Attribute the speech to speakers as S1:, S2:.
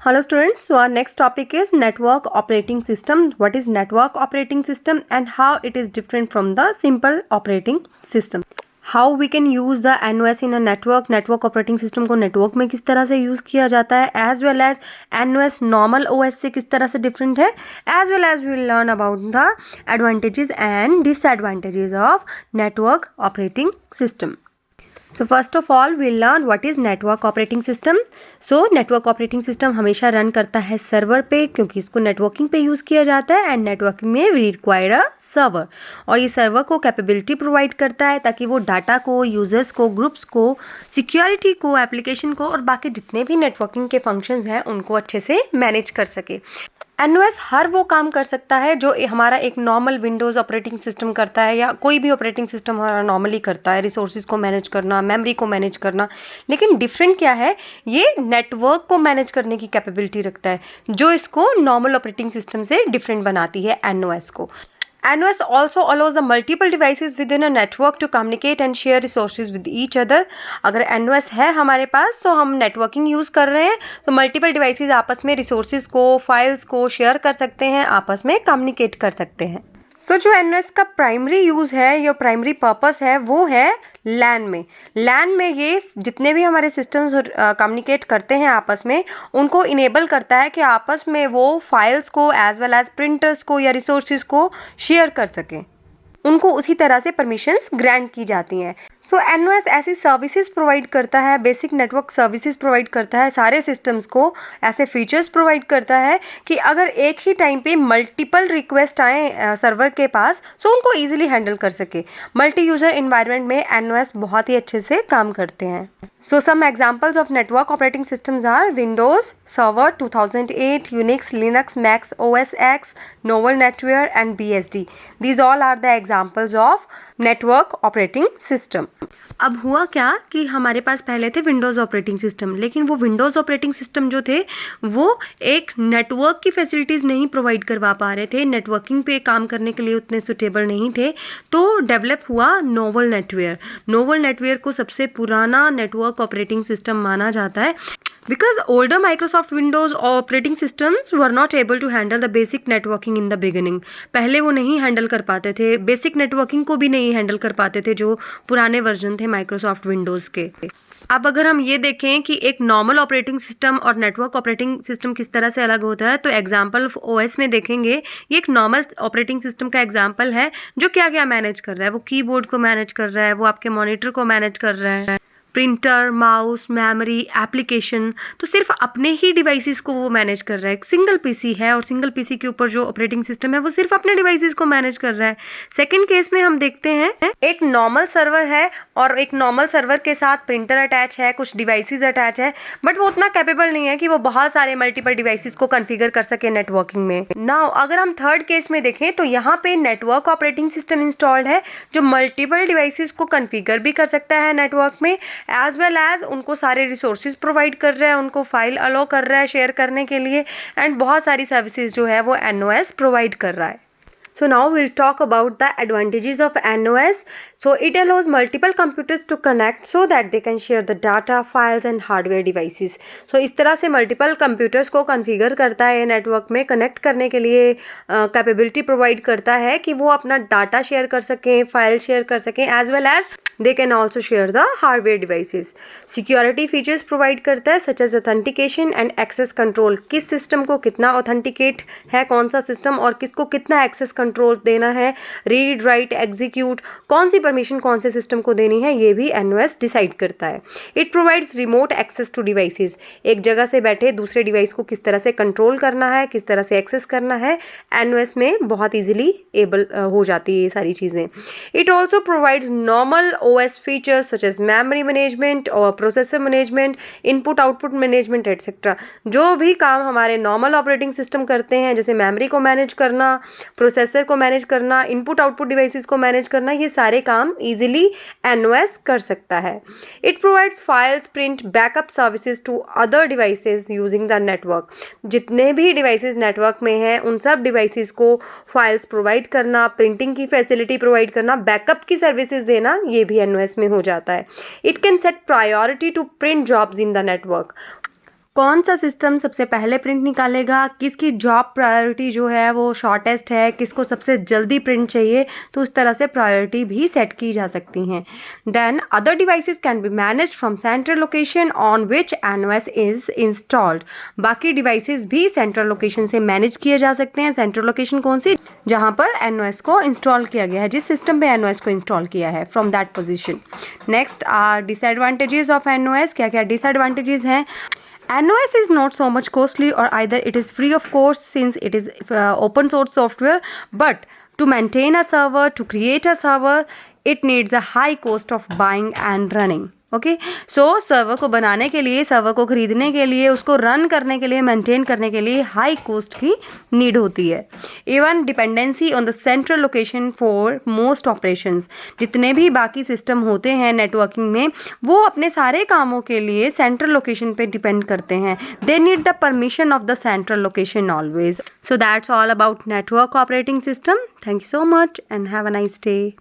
S1: Hello students, so our next topic is network operating system. What is network operating system and how it is different from the simple operating system. How we can use the NOS in a network operating system को network में किस तरह से use किया जाता है, as well as NOS normal OS से किस तरह से डिफरेंट है, as well as we learn about the advantages and disadvantages of network operating system. So first of all we'll learn what is network operating system. So network operating system हमेशा run करता है server पे, क्योंकि इसको networking पे use किया जाता है एंड नेटवर्किंग में वी रिक्वायर अ सर्वर, और ये सर्वर को कैपेबिलिटी प्रोवाइड करता है ताकि वो डाटा को, यूजर्स को, ग्रुप्स को, सिक्योरिटी को, एप्लीकेशन को और बाकी जितने भी नेटवर्किंग के फंक्शंस हैं उनको अच्छे से मैनेज कर सके. NOS हर वो काम कर सकता है जो हमारा एक नॉर्मल विंडोज़ ऑपरेटिंग सिस्टम करता है या कोई भी ऑपरेटिंग सिस्टम हमारा नॉर्मली करता है, रिसोर्सेज को मैनेज करना, मेमोरी को मैनेज करना. लेकिन डिफरेंट क्या है, ये नेटवर्क को मैनेज करने की कैपेबिलिटी रखता है जो इसको नॉर्मल ऑपरेटिंग सिस्टम से डिफरेंट बनाती है NOS को. NOS also allows the multiple devices within a network to communicate and share resources with each other. अगर NOS है हमारे पास तो हम नेटवर्किंग यूज़ कर रहे हैं तो मल्टीपल डिवाइसेस आपस में रिसोर्सेज को, फाइल्स को शेयर कर सकते हैं, आपस में कम्युनिकेट कर सकते हैं. सो जो NOS का प्राइमरी यूज़ है या प्राइमरी पर्पस है वो है लैन में. लैन में ये जितने भी हमारे सिस्टम्स कम्युनिकेट करते हैं आपस में, उनको इनेबल करता है कि आपस में वो फाइल्स को एज वेल एज प्रिंटर्स को या रिसोर्सेज को शेयर कर सकें. उनको उसी तरह से परमिशंस ग्रांट की जाती हैं. सो NOS ऐसी सर्विसेज प्रोवाइड करता है, बेसिक नेटवर्क सर्विसेज प्रोवाइड करता है सारे सिस्टम्स को. ऐसे फीचर्स प्रोवाइड करता है कि अगर एक ही टाइम पे मल्टीपल रिक्वेस्ट आए सर्वर के पास तो उनको ईजिली हैंडल कर सके. मल्टी यूज़र इन्वायरमेंट में NOS बहुत ही अच्छे से काम करते हैं. So some examples of network operating systems are Windows Server 2008, Unix, Linux, Mac OS X, Novel NetWare and BSD. These all are the examples of network operating system. अब हुआ क्या कि हमारे पास पहले थे विंडोज़ ऑपरेटिंग सिस्टम, लेकिन वो Windows operating system जो थे वो एक नेटवर्क की फैसिलिटीज़ नहीं प्रोवाइड करवा पा रहे थे, नेटवर्किंग पे काम करने के लिए उतने सुटेबल नहीं थे. तो डेवलप हुआ नोवल नेटवेयर. नोवल नेटवेयर को सबसे पुराना नेटवर्क ऑपरेटिंग सिस्टम माना जाता है because older Microsoft Windows operating systems were not able to handle the basic networking in the beginning. पहले वो नहीं हैंडल कर पाते थे, बेसिक नेटवर्किंग को भी नहीं हैंडल कर पाते थे जो पुराने वर्जन थे माइक्रोसॉफ्ट विंडोज़ के. अब अगर हम ये देखें कि एक नॉर्मल ऑपरेटिंग सिस्टम और नेटवर्क ऑपरेटिंग सिस्टम किस तरह से अलग होता है, तो एग्जांपल ऑफ OS में देखेंगे. ये एक नॉर्मल ऑपरेटिंग सिस्टम का एग्जांपल है जो क्या क्या मैनेज कर रहा है. वो कीबोर्ड को मैनेज कर रहा है, वो आपके मॉनिटर को मैनेज कर रहा है, प्रिंटर, माउस, मेमोरी, एप्लीकेशन. तो सिर्फ अपने ही डिवाइसेस को वो मैनेज कर रहा है. सिंगल पीसी है और सिंगल पीसी के ऊपर जो ऑपरेटिंग सिस्टम है वो सिर्फ अपने डिवाइसेस को मैनेज कर रहा है. सेकंड केस में हम देखते हैं एक नॉर्मल सर्वर है और एक नॉर्मल सर्वर के साथ प्रिंटर अटैच है, कुछ डिवाइसेस अटैच है, बट वो उतना कैपेबल नहीं है कि वो बहुत सारे मल्टीपल डिवाइसेस को कॉन्फ़िगर कर सके नेटवर्किंग में. नाउ अगर हम थर्ड केस में देखें तो यहाँ पे नेटवर्क ऑपरेटिंग सिस्टम इंस्टॉल्ड है जो मल्टीपल डिवाइसेस को कॉन्फ़िगर भी कर सकता है नेटवर्क में, एज वेल एज उनको सारे रिसोर्सेज प्रोवाइड कर रहा है, उनको फाइल अलो कर रहा है शेयर करने के लिए, एंड बहुत सारी सर्विसेज जो है वो NOS प्रोवाइड कर रहा है. So now we'll talk about the advantages of NOS. So it allows multiple computers to connect so that they can share the data, files and hardware devices. So इस तरह से multiple computers को configure करता है network में connect करने के लिए, कैपेबिलिटी प्रोवाइड करता है कि वो अपना डाटा शेयर कर सकें, फाइल शेयर कर सकें, as well as they can also share the hardware devices. Security features provide करता है such as authentication and access control. किस सिस्टम को कितना ऑथेंटिकेट है कौन सा सिस्टम और किसको कितना एक्सेस कंट्रोल देना है, रीड, राइट, एग्जीक्यूट, कौन सी परमिशन कौन से सिस्टम को देनी है, ये भी NOS डिसाइड करता है. It provides remote access to devices. एक जगह से बैठे दूसरे डिवाइस को किस तरह से कंट्रोल करना है, किस तरह से एक्सेस करना है, NOS में बहुत ईजिली एबल हो जाती है ये सारी चीज़ें. It also provides normal OS features such as memory management और processor management, input output management etc. जो भी काम हमारे नॉर्मल ऑपरेटिंग सिस्टम करते हैं जैसे मेमोरी को मैनेज करना, प्रोसेसर को मैनेज करना, इनपुट आउटपुट डिवाइसेस को मैनेज करना, ये सारे काम इजीली NOS कर सकता है. It provides files, print, backup services to other devices using the network. जितने भी डिवाइसेस नेटवर्क में हैं उन सब डिवाइसेस को फाइल्स प्रोवाइड करना, प्रिंटिंग की फैसिलिटी प्रोवाइड करना, बैकअप की सर्विसेज देना, ये भी NOS में हो जाता है. It can set priority to print jobs in the network. कौन सा सिस्टम सबसे पहले प्रिंट निकालेगा, किसकी जॉब प्रायोरिटी जो है वो शॉर्टेस्ट है, किसको सबसे जल्दी प्रिंट चाहिए, तो उस तरह से प्रायोरिटी भी सेट की जा सकती हैं. Then other devices can be managed from central location on which NOS is installed. बाकी डिवाइसेस भी सेंट्रल लोकेशन से मैनेज किए जा सकते हैं. सेंट्रल लोकेशन कौन सी, जहाँ पर NOS को इंस्टॉल किया गया है, जिस सिस्टम पे NOS को इंस्टॉल किया है, from that position. Next are disadvantages of NOS. क्या क्या डिसएडवांटेजेस हैं. NOS is not so much costly, or either it is free of cost since it is open source software, but to maintain a server, to create a server, it needs a high cost of buying and running. Okay, so server को बनाने के लिए, server को खरीदने के लिए, उसको run करने के लिए, मेंटेन करने के लिए हाई कॉस्ट की नीड होती है. Even dependency on the central location for most operations. जितने भी बाकी सिस्टम होते हैं नेटवर्किंग में, वो अपने सारे कामों के लिए सेंट्रल लोकेशन पे डिपेंड करते हैं. They need the permission of the central location always. So that's all about network operating system. Thank you so much and have a nice day.